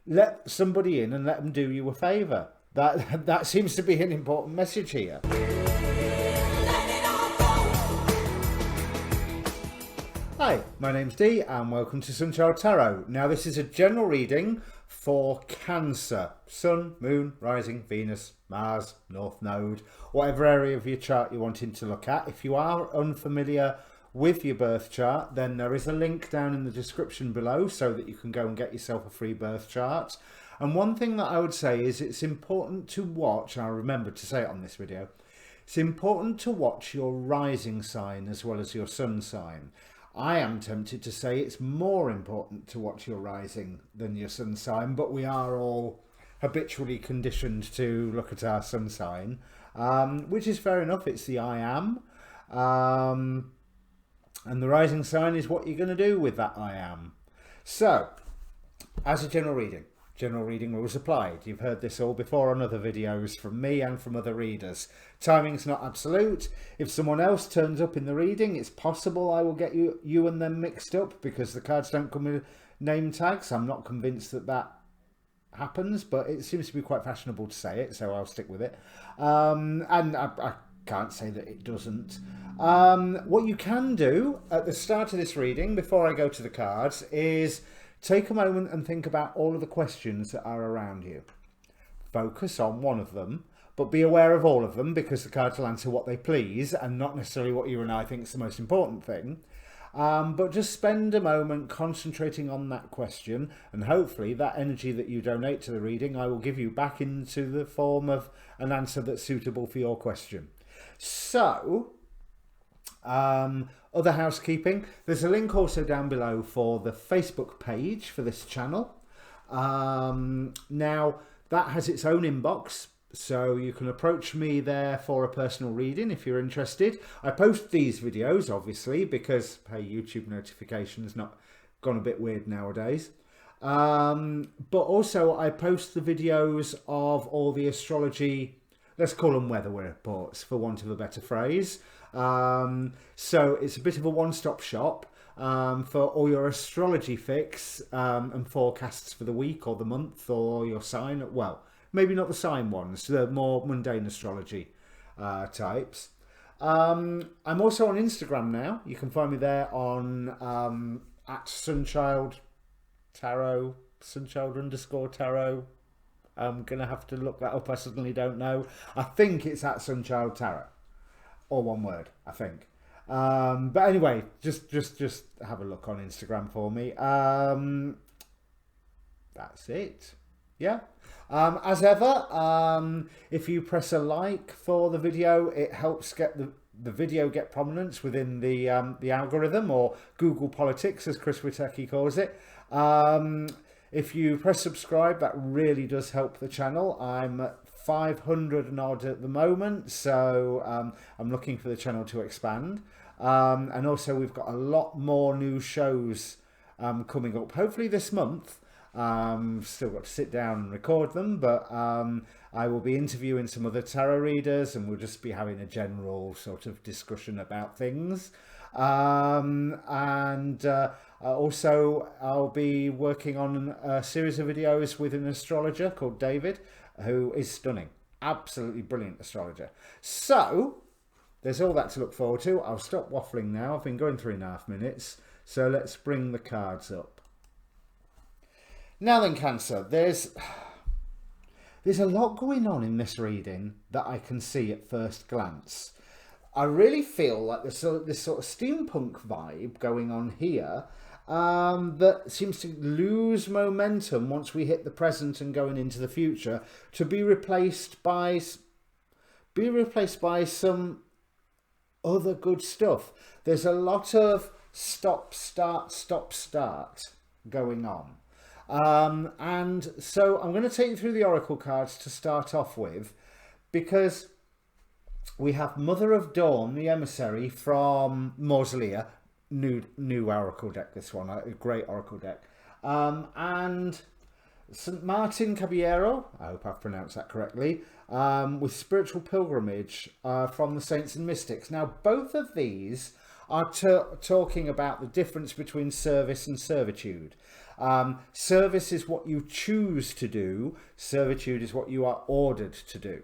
let somebody in and let them do you a favour. That seems to be an important message here. Hi, my name's Dee and welcome to Sunchild Tarot. Now this is a general reading for Cancer. Sun, Moon, Rising, Venus, Mars, North Node, whatever area of your chart you're wanting to look at. If you are unfamiliar with your birth chart, then there is a link down in the description below so that you can go and get yourself a free birth chart. And one thing that I would say is it's important to watch, and I remember to say it on this video, it's important to watch your rising sign as well as your sun sign. I am tempted to say it's more important to watch your rising than your sun sign, but we are all habitually conditioned to look at our sun sign, which is fair enough. It's the I am. And the rising sign is what you're going to do with that I am. So, as a general reading rules applied. You've heard this all before on other videos from me and from other readers. Timing's not absolute. If someone else turns up in the reading, it's possible I will get you and them mixed up because the cards don't come with name tags. I'm not convinced that happens, but it seems to be quite fashionable to say it, so I'll stick with it. And I can't say that it doesn't. What you can do at the start of this reading, before I go to the cards, is take a moment and think about all of the questions that are around you. Focus on one of them, but be aware of all of them because the cards will answer what they please and not necessarily what you and I think is the most important thing. But just spend a moment concentrating on that question, and hopefully that energy that you donate to the reading I will give you back into the form of an answer that's suitable for your question. So, other housekeeping, there's a link also down below for the Facebook page for this channel. Now that has its own inbox, so you can approach me there for a personal reading if you're interested. I post these videos obviously because, hey, YouTube notifications not gone a bit weird nowadays. But also I post the videos of all the astrology, let's call them weather reports for want of a better phrase. So it's a bit of a one-stop shop for all your astrology fix and forecasts for the week or the month or your sign. Well, maybe not the sign ones, the more mundane astrology types. I'm also on Instagram now. You can find me there on at Sunchild Tarot, Sunchild_Tarot. I'm going to have to look that up. I suddenly don't know. I think it's at Sunchild Tarot. Or one word, I think. But anyway, just have a look on Instagram for me. That's it. Yeah. As ever, if you press a like for the video, it helps get the video get prominence within the algorithm, or Google Politics, as Chris Witecki calls it. If you press subscribe, that really does help the channel. I'm at 500 and odd at the moment, so I'm looking for the channel to expand. And also we've got a lot more new shows coming up, hopefully this month. Still got to sit down and record them, but I will be interviewing some other tarot readers and we'll just be having a general sort of discussion about things. Also I'll be working on a series of videos with an astrologer called David, who is stunning, absolutely brilliant astrologer. So there's all that to look forward to. I'll stop waffling now. I've been going 3.5 minutes, so let's bring the cards up. Now then, Cancer, there's a lot going on in this reading that I can see at first glance. I really feel like there's this sort of steampunk vibe going on here that seems to lose momentum once we hit the present and going into the future, to be replaced by some other good stuff. There's a lot of stop start going on, and so I'm going to take you through the oracle cards to start off with, because we have Mother of Dawn, the emissary from Mausolea. New oracle deck, this one, a great oracle deck, and St. Martin Caballero, I hope I've pronounced that correctly, with Spiritual Pilgrimage from the Saints and Mystics. Now both of these are talking about the difference between service and servitude. Service is what you choose to do. Servitude is what you are ordered to do.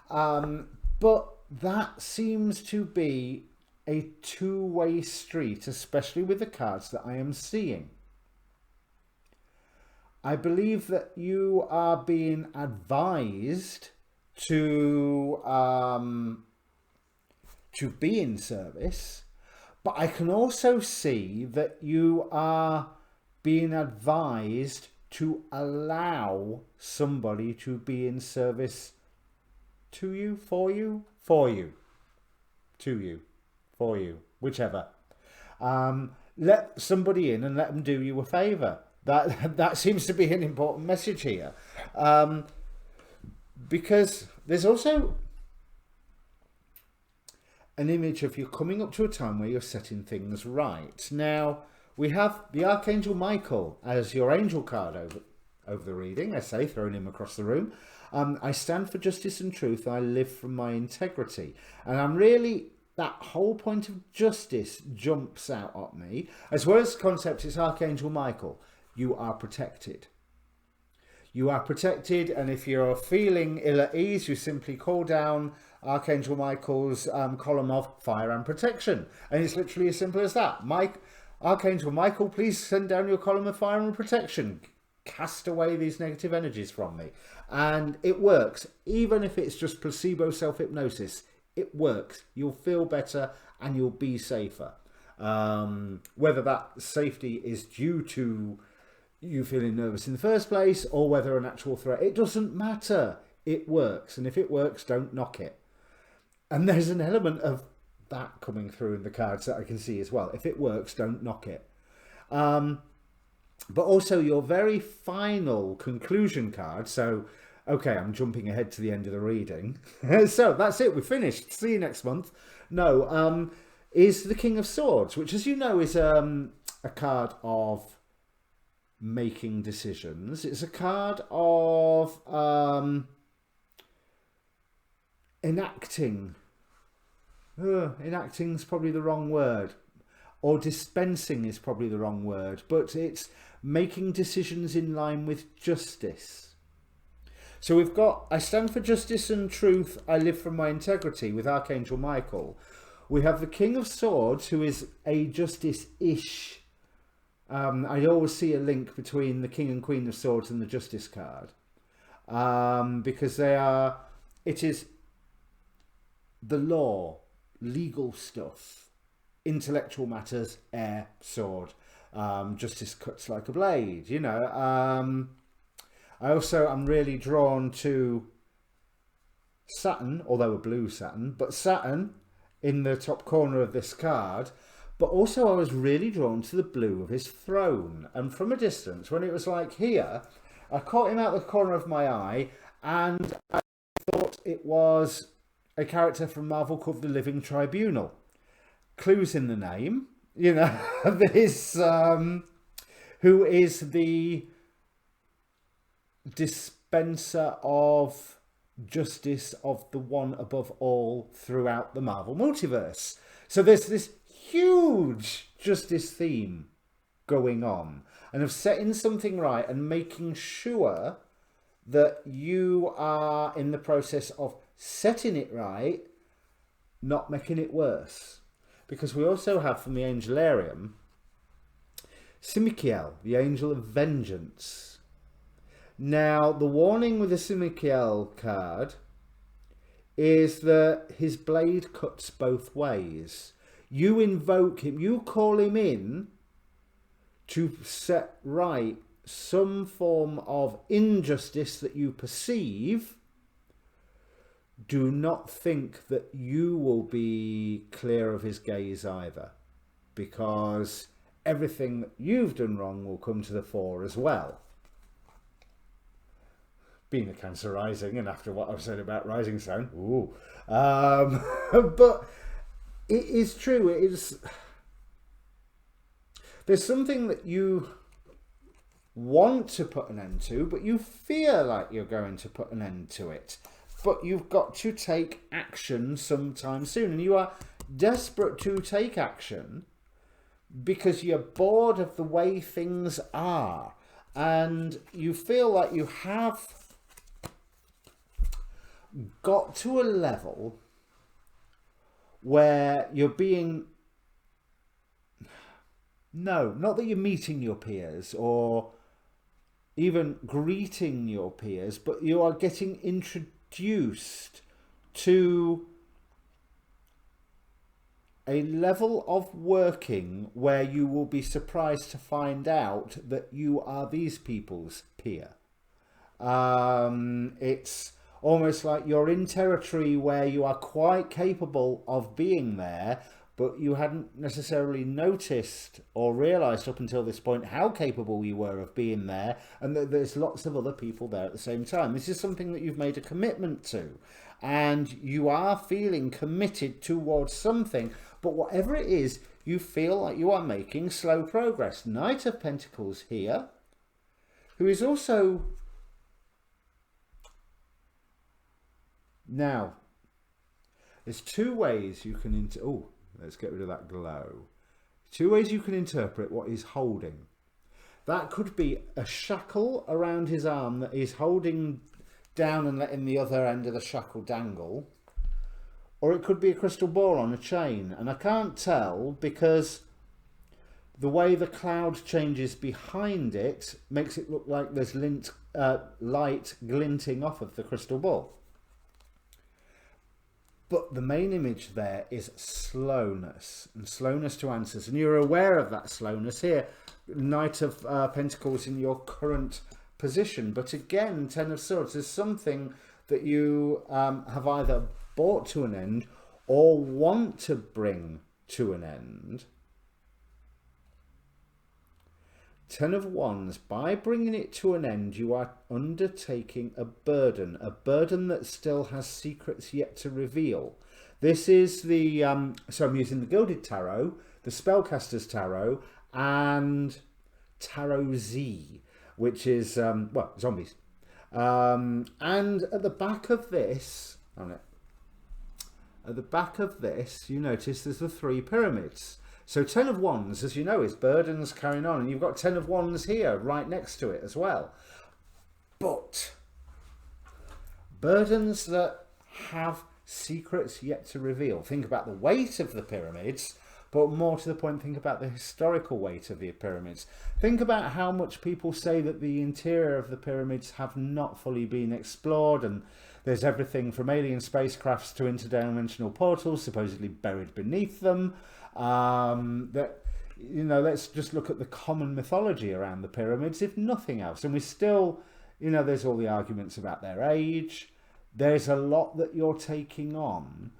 But that seems to be a two-way street, especially with the cards that I am seeing. I believe that you are being advised to be in service, but I can also see that you are being advised to allow somebody to be in service to you, for you, to you, for you, whichever. Let somebody in and let them do you a favour. That seems to be an important message here, because there's also an image of you coming up to a time where you're setting things right. Now, we have the Archangel Michael as your angel card over the reading. I say, throwing him across the room. I stand for justice and truth. I live from my integrity. And I'm really, that whole point of justice jumps out at me. As well as the concept, it's Archangel Michael. You are protected. You are protected, and if you're feeling ill at ease, you simply call down Archangel Michael's column of fire and protection. And it's literally as simple as that. Archangel Michael, please send down your column of fire and protection. Cast away these negative energies from me. And it works. Even if it's just placebo self-hypnosis, it works. You'll feel better and you'll be safer. Whether that safety is due to you feeling nervous in the first place or whether an actual threat, it doesn't matter. It works. And if it works, don't knock it. And there's an element of that coming through in the cards that I can see as well. If it works, don't knock it. But also your very final conclusion card. So, okay, I'm jumping ahead to the end of the reading. So that's it. We're finished. See you next month. No, is the King of Swords, which, as you know, is a card of making decisions. It's a card of enacting. Enacting is probably the wrong word, or dispensing is probably the wrong word, but it's making decisions in line with justice. So we've got, I stand for justice and truth, I live from my integrity, with Archangel Michael. We have the King of Swords, who is a justice-ish. I always see a link between the King and Queen of Swords and the Justice card, because it is the law, legal stuff, intellectual matters, air, sword. Justice cuts like a blade, you know. I'm really drawn to Saturn, although a blue Saturn, but Saturn in the top corner of this card. But also I was really drawn to the blue of his throne. And from a distance, when it was like here, I caught him out the corner of my eye and I thought it was a character from Marvel called the Living Tribunal. Clues in the name, you know, this, who is the dispenser of justice of the one above all throughout the Marvel multiverse. So there's this huge justice theme going on, and of setting something right and making sure that you are in the process of setting it right, not making it worse. Because we also have from the Angelarium Simikiel, the Angel of Vengeance. Now, the warning with the Simikiel card is that his blade cuts both ways. You invoke him, you call him in to set right some form of injustice that you perceive. Do not think that you will be clear of his gaze either, because everything that you've done wrong will come to the fore as well. Being a Cancer rising, and after what I've said about rising sign, ooh. But it is true. It is. There's something that you want to put an end to, but you feel like you're going to put an end to it. But you've got to take action sometime soon, and you are desperate to take action because you're bored of the way things are. and you feel like you have got to a level where you're being, no, not that you're meeting your peers or even greeting your peers, but you are getting introduced to a level of working where you will be surprised to find out that you are these people's peer. It's almost like you're in territory where you are quite capable of being there, but you hadn't necessarily noticed or realised up until this point how capable you were of being there, and that there's lots of other people there at the same time. This is something that you've made a commitment to, and you are feeling committed towards something, but whatever it is, you feel like you are making slow progress. Knight of Pentacles here, who is also... Now, there's two ways you can... let's get rid of that glow. Two ways you can interpret what he's holding. That could be a shackle around his arm that he's holding down and letting the other end of the shackle dangle. Or it could be a crystal ball on a chain. And I can't tell because the way the cloud changes behind it makes it look like there's light glinting off of the crystal ball. But the main image there is slowness, and slowness to answers. And you're aware of that slowness here. Knight of Pentacles in your current position. But again, Ten of Swords is something that you have either brought to an end or want to bring to an end. Ten of Wands, by bringing it to an end, you are undertaking a burden that still has secrets yet to reveal. This is the, so I'm using the Gilded Tarot, the Spellcaster's Tarot, and Tarot Z, which is, well, zombies. And at the back of this, you notice there's the three pyramids. So Ten of Wands, as you know, is burdens carrying on. And you've got Ten of Wands here right next to it as well. But burdens that have secrets yet to reveal. Think about the weight of the pyramids, but more to the point, think about the historical weight of the pyramids. Think about how much people say that the interior of the pyramids have not fully been explored, and there's everything from alien spacecrafts to interdimensional portals supposedly buried beneath them. That, you know, let's just look at the common mythology around the pyramids, if nothing else. And we still, you know, there's all the arguments about their age. There's a lot that you're taking on,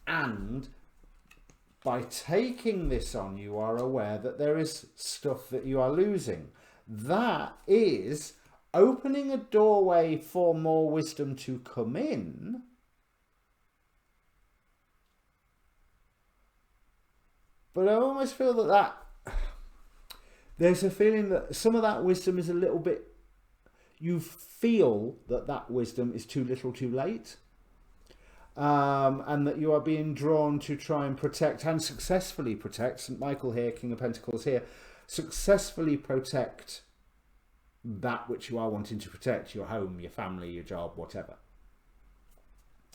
and by taking this on, you are aware that there is stuff that you are losing. That is opening a doorway for more wisdom to come in. But I almost feel that there's a feeling that some of that wisdom is a little bit, you feel that that wisdom is too little too late. And that you are being drawn to try and protect and successfully protect, St. Michael here, King of Pentacles here, successfully protect that which you are wanting to protect, your home, your family, your job, whatever.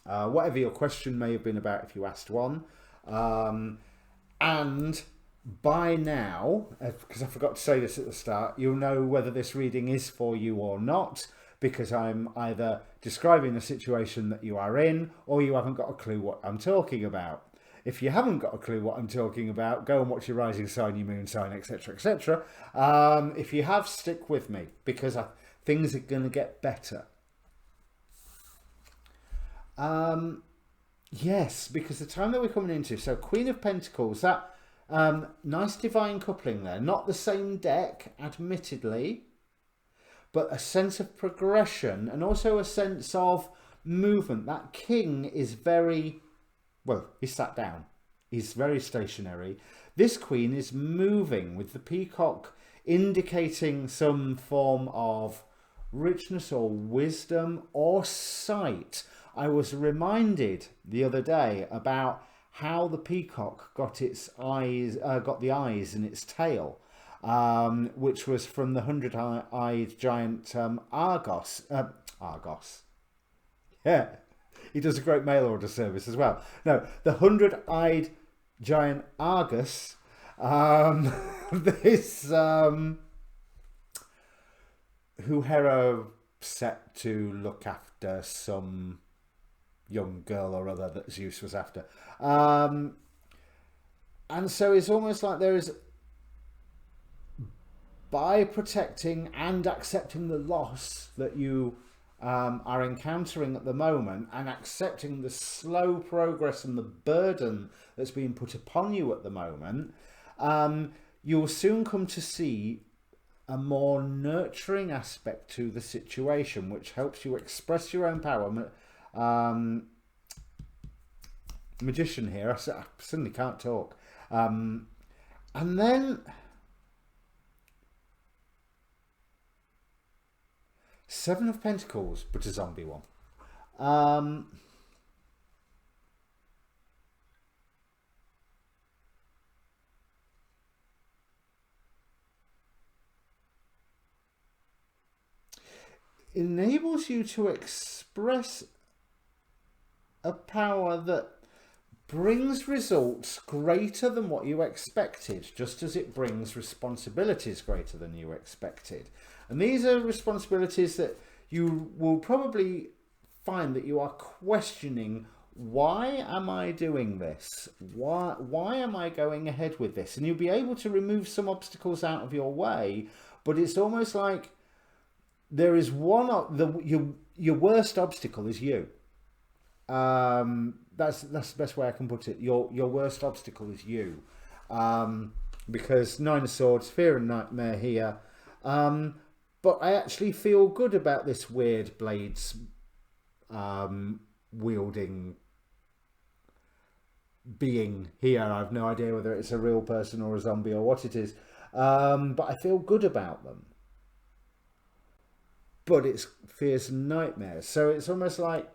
Whatever your question may have been about if you asked one. And by now, because I forgot to say this at the start, you'll know whether this reading is for you or not, because I'm either describing the situation that you are in, or you haven't got a clue what I'm talking about. If you haven't got a clue what I'm talking about, go and watch your rising sign, your moon sign, etc., etc. If you have, stick with me, because things are going to get better. Yes, because the time that we're coming into, so Queen of Pentacles, that nice divine coupling there, not the same deck, admittedly, but a sense of progression and also a sense of movement. That king is very, well, he's sat down. He's very stationary. This queen is moving, with the peacock indicating some form of richness or wisdom or sight. I was reminded the other day about how the peacock got its eyes, got the eyes in its tail. which was from the hundred-eyed giant Argos. Argos. Yeah, he does a great mail order service as well. No, the hundred-eyed giant Argus. This who Hera set to look after some young girl or other that Zeus was after. And so it's almost like there is, by protecting and accepting the loss that you are encountering at the moment, and accepting the slow progress and the burden that's being put upon you at the moment, you'll soon come to see a more nurturing aspect to the situation, which helps you express your own power. Magician here, I suddenly can't talk. And then Seven of Pentacles, but a zombie one. Enables you to express a power that brings results greater than what you expected, just as it brings responsibilities greater than you expected. And these are responsibilities that you will probably find that you are questioning, why am I doing this? Why am I going ahead with this? And you'll be able to remove some obstacles out of your way, but it's almost like there is your worst obstacle is you. That's the best way I can put it. Your worst obstacle is you, because Nine of Swords, fear and nightmare here. But I actually feel good about this weird blades wielding being here. I have no idea whether it's a real person or a zombie or what it is, but I feel good about them. But it's fears and nightmares, so it's almost like,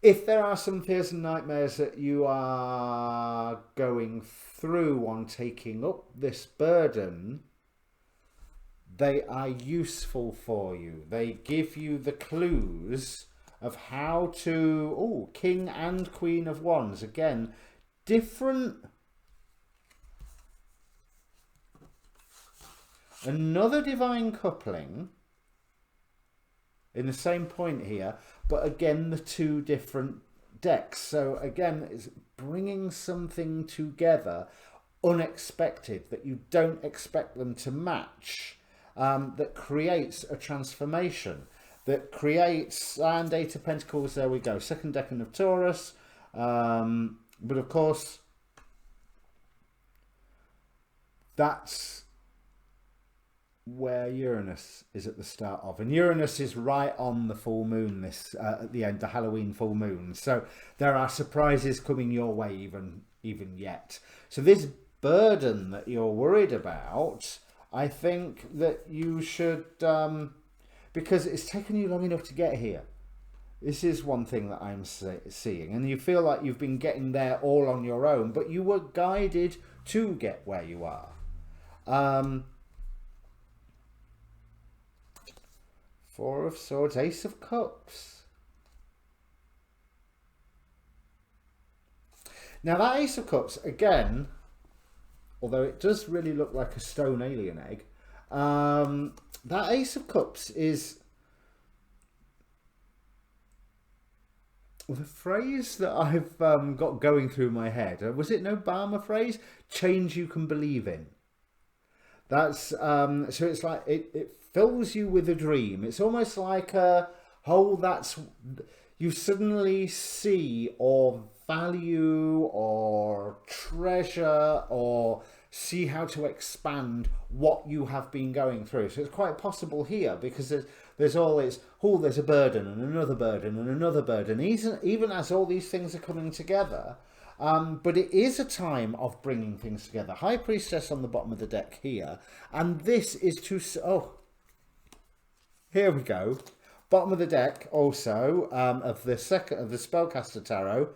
if there are some fears and nightmares that you are going through on taking up this burden, they are useful for you. They give you the clues of how to... Oh, King and Queen of Wands. Again, different... Another divine coupling in the same point here, but again, the two different decks. So again, it's bringing something together unexpected, that you don't expect them to match, that creates a transformation, that creates, and Eight of Pentacles, there we go, second decan of Taurus. But of course, that's where Uranus is at the start of, and Uranus is right on the full moon, this at the end, the Halloween full moon. So there are surprises coming your way even yet. So this burden that you're worried about, I think that you should, because it's taken you long enough to get here. This is one thing that I'm seeing, and you feel like you've been getting there all on your own, but you were guided to get where you are. Four of Swords, Ace of Cups. Now that Ace of Cups, again, although it does really look like a stone alien egg, that Ace of Cups is the phrase that I've got going through my head. Was it an Obama phrase? Change you can believe in. That's so it's like it fills you with a dream. It's almost like you suddenly see or value or treasure or see how to expand what you have been going through. So it's quite possible here, because there's always, oh, there's a burden and another burden and another burden, even as all these things are coming together. But it is a time of bringing things together. High Priestess on the bottom of the deck here, and this is to... Oh, here we go. Bottom of the deck also, of the Spellcaster Tarot,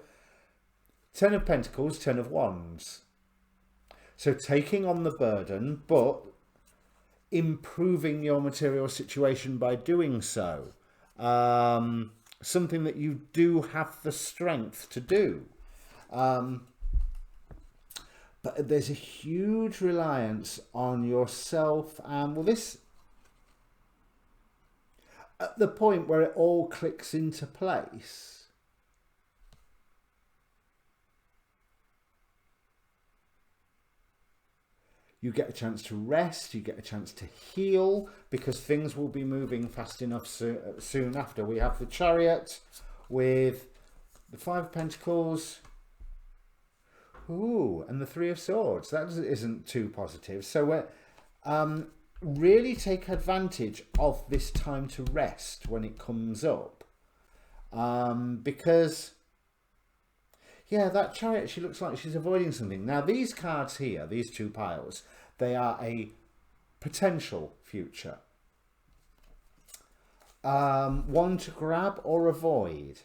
Ten of Pentacles, Ten of Wands. So taking on the burden, but improving your material situation by doing so. Something that you do have the strength to do. But there's a huge reliance on yourself, and well, this at the point where it all clicks into place. You get a chance to rest, you get a chance to heal, because things will be moving fast enough soon after. We have the Chariot with the Five of Pentacles, ooh, and the Three of Swords. That isn't too positive. So we're really take advantage of this time to rest when it comes up, because yeah, that Chariot, she looks like she's avoiding something. Now these cards here, these two piles, they are a potential future, one to grab or avoid.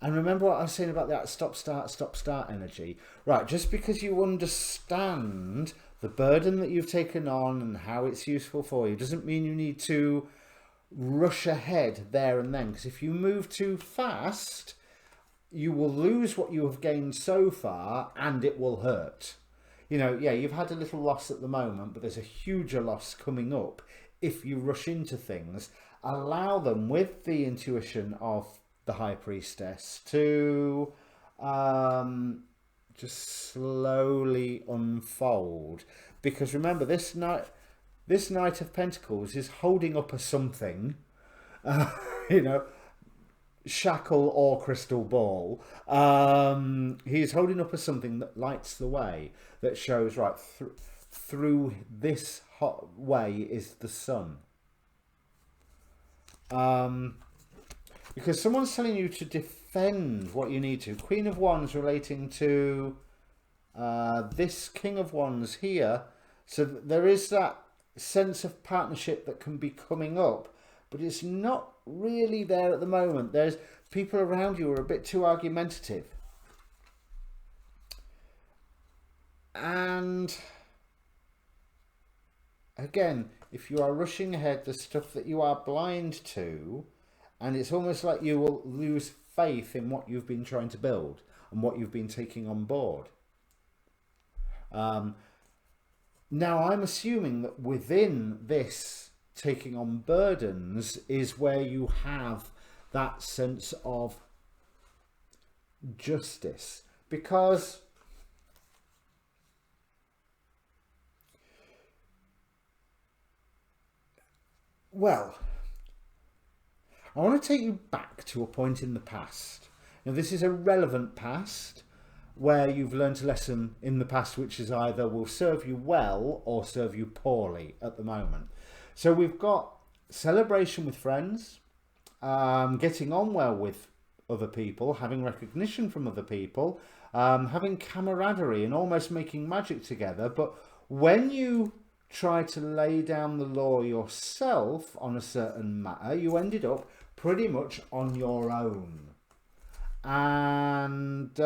And remember what I was saying about that stop start energy, right? Just because you understand the burden that you've taken on and how it's useful for you doesn't mean you need to rush ahead there and then, because if you move too fast, you will lose what you have gained so far, and it will hurt. You know, yeah, you've had a little loss at the moment, but there's a huger loss coming up if you rush into things. Allow them, with the intuition of the High Priestess, to just slowly unfold. Because remember, this Knight of Pentacles is holding up a something, you know, shackle or crystal ball. He's holding up a something that lights the way, that shows right through this hot way is the sun. Because someone's telling you to defend what you need to. Queen of Wands relating to this King of Wands here. So there is that sense of partnership that can be coming up, but it's not really there at the moment. There's people around you who are a bit too argumentative. And again, if you are rushing ahead, the stuff that you are blind to, and it's almost like you will lose faith in what you've been trying to build and what you've been taking on board. Now, I'm assuming that within this taking on burdens is where you have that sense of justice, because well, I want to take you back to a point in the past. Now, this is a relevant past where you've learned a lesson in the past which is either will serve you well or serve you poorly at the moment. So we've got celebration with friends, getting on well with other people, having recognition from other people, having camaraderie and almost making magic together. But when you try to lay down the law yourself on a certain matter, you ended up pretty much on your own. And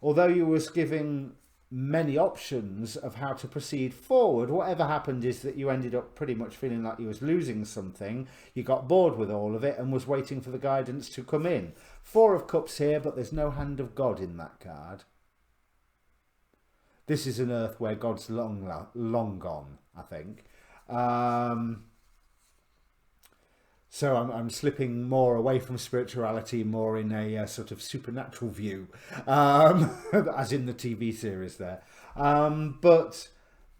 although you was giving many options of how to proceed forward, whatever happened is that you ended up pretty much feeling like you was losing something. You got bored with all of it and was waiting for the guidance to come in. Four of Cups here, but there's no hand of God in that card. This is an earth where God's long gone, I think. So I'm slipping more away from spirituality, more in a sort of supernatural view, as in the TV series there. But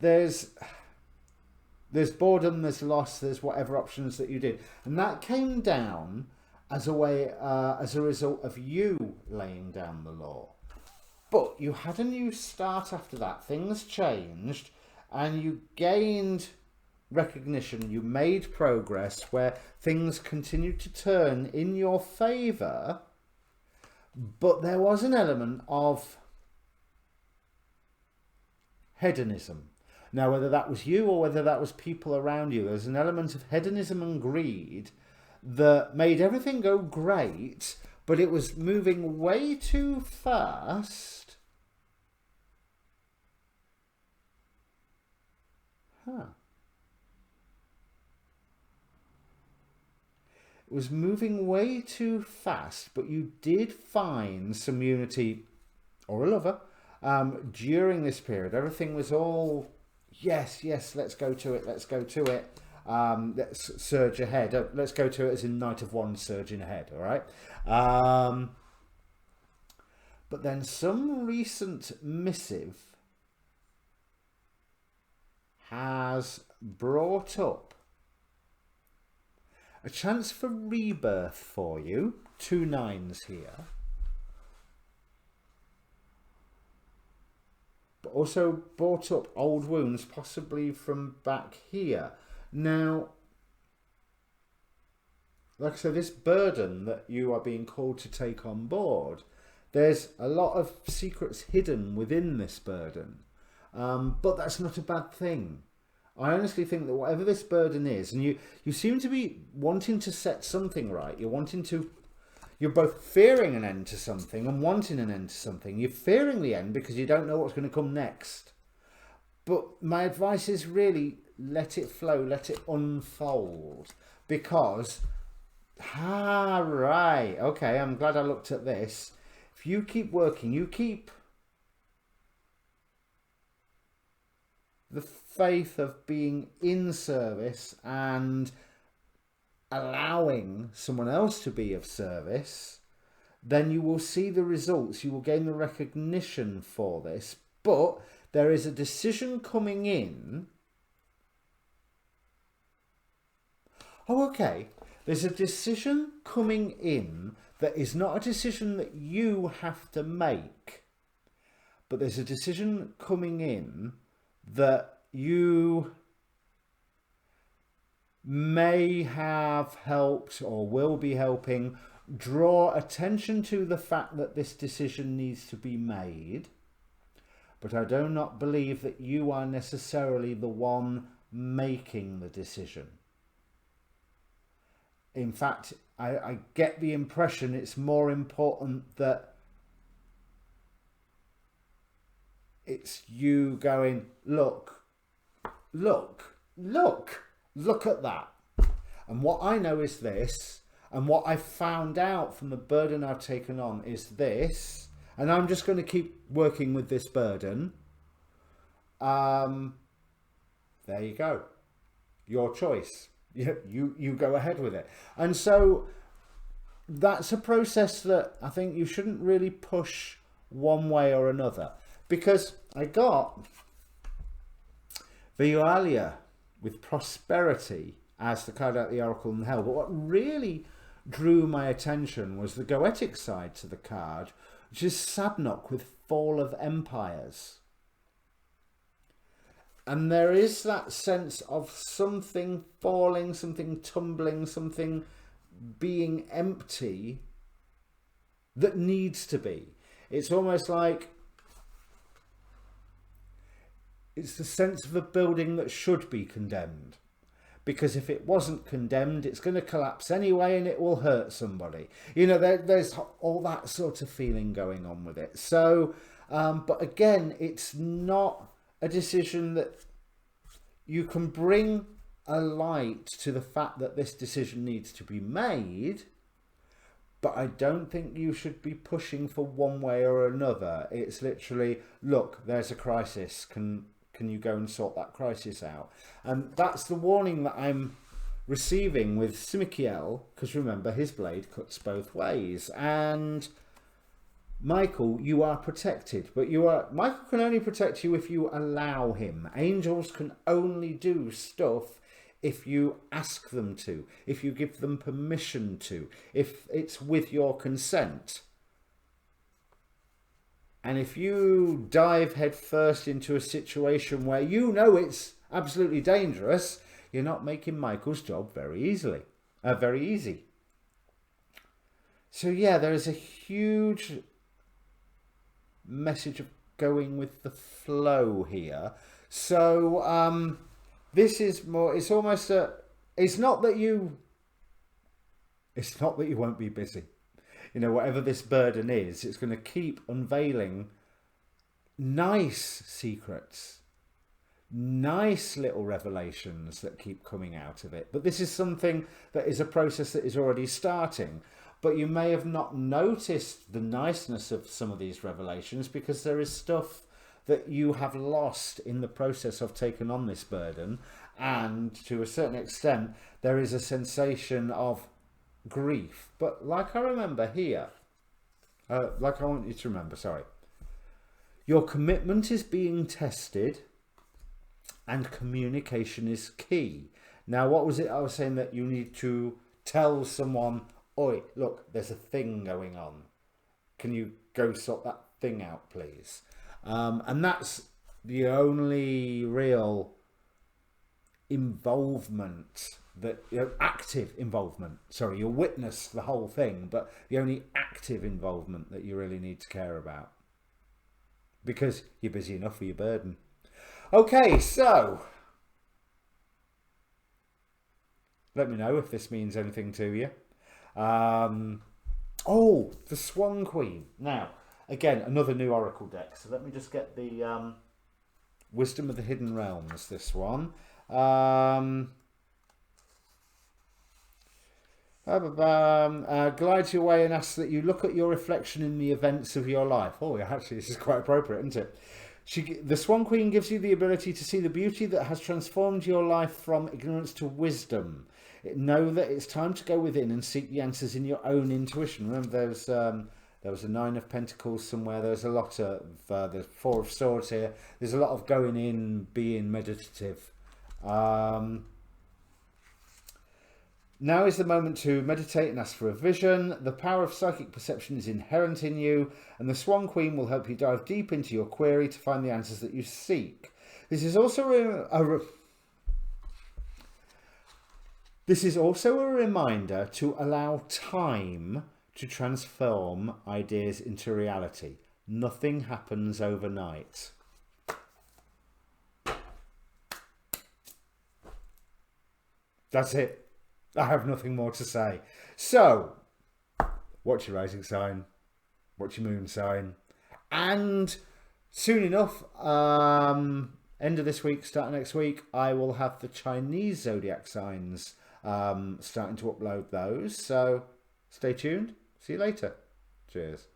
there's boredom, there's loss, there's whatever options that you did. And that came down as a way, as a result of you laying down the law. But you had a new start after that. Things changed and you gained recognition. You made progress where things continued to turn in your favour. But there was an element of hedonism. Now, whether that was you or whether that was people around you, there's an element of hedonism and greed that made everything go great, but it was moving way too fast It was moving way too fast, but you did find some unity or a lover during this period. Everything was all, yes, yes, let's go to it, let's go to it. Let's surge ahead. Let's go to it as in Knight of Wands surging ahead, all right? But then some recent missive has brought up a chance for rebirth for you. 2 9s here. But also brought up old wounds, possibly from back here. Now, like I said, this burden that you are being called to take on board, there's a lot of secrets hidden within this burden. But that's not a bad thing. I honestly think that whatever this burden is, and you seem to be wanting to set something right. You're both fearing an end to something and wanting an end to something. You're fearing the end because you don't know what's going to come next. But my advice is really let it flow, let it unfold. Because, right, okay, I'm glad I looked at this. If you keep working, you keep the faith of being in service and allowing someone else to be of service, then you will see the results. You will gain the recognition for this. But there is a decision coming in. Oh, okay. There's a decision coming in that is not a decision that you have to make, but there's a decision coming in that you may have helped or will be helping draw attention to the fact that this decision needs to be made. But I do not believe that you are necessarily the one making the decision. In fact, I get the impression it's more important that it's you going, look at that. And what I know is this, and what I've found out from the burden I've taken on is this, and I'm just going to keep working with this burden. There you go. Your choice. You go ahead with it. And so that's a process that I think you shouldn't really push one way or another. Because I got Vioalia with prosperity as the card out the Oracle in Hell. But what really drew my attention was the goetic side to the card, which is Sabnok with Fall of Empires. And there is that sense of something falling, something tumbling, something being empty that needs to be. It's almost like it's the sense of a building that should be condemned. Because if it wasn't condemned, it's going to collapse anyway and it will hurt somebody. You know, there's all that sort of feeling going on with it. So, but again, it's not a decision that you can bring a light to the fact that this decision needs to be made, but I don't think you should be pushing for one way or another. It's literally, look, there's a crisis. Can you go and sort that crisis out? And that's the warning that I'm receiving with Simikiel, because remember, his blade cuts both ways. And Michael, you are protected, but Michael can only protect you if you allow him. Angels can only do stuff if you ask them to, if you give them permission to, if it's with your consent. And if you dive headfirst into a situation where you know it's absolutely dangerous, you're not making Michael's job very easy. So yeah, there is a huge message of going with the flow here. So this is more, it's almost it's not that you won't be busy. You know, whatever this burden is, it's going to keep unveiling nice secrets, nice little revelations that keep coming out of it. But this is something that is a process that is already starting. But you may have not noticed the niceness of some of these revelations because there is stuff that you have lost in the process of taking on this burden. And to a certain extent, there is a sensation of grief. But like I remember here, like I want you to remember, sorry. Your commitment is being tested and communication is key. Now, what was it I was saying that you need to tell someone, oi, look, there's a thing going on. Can you go sort that thing out, please? And that's the only real involvement that, active involvement. Sorry, you'll witness the whole thing, but the only active involvement that you really need to care about. Because you're busy enough with your burden. Okay, so let me know if this means anything to you. Oh, the Swan Queen. Now, again, another new Oracle deck. So let me just get the Wisdom of the Hidden Realms, this one. Glides your way and asks that you look at your reflection in the events of your life. Oh, yeah, actually, this is quite appropriate, isn't it? The Swan Queen gives you the ability to see the beauty that has transformed your life from ignorance to wisdom. Know that it's time to go within and seek the answers in your own intuition. Remember, there was a Nine of Pentacles somewhere. There's a lot of there's Four of Swords here. There's a lot of going in, being meditative. Now is the moment to meditate and ask for a vision. The power of psychic perception is inherent in you, and the Swan Queen will help you dive deep into your query to find the answers that you seek. This is also a reminder to allow time to transform ideas into reality. Nothing happens overnight. That's it. I have nothing more to say. So, watch your rising sign, watch your moon sign, and soon enough, end of this week, start of next week, I will have the Chinese zodiac signs starting to upload those. So, stay tuned. See you later. Cheers.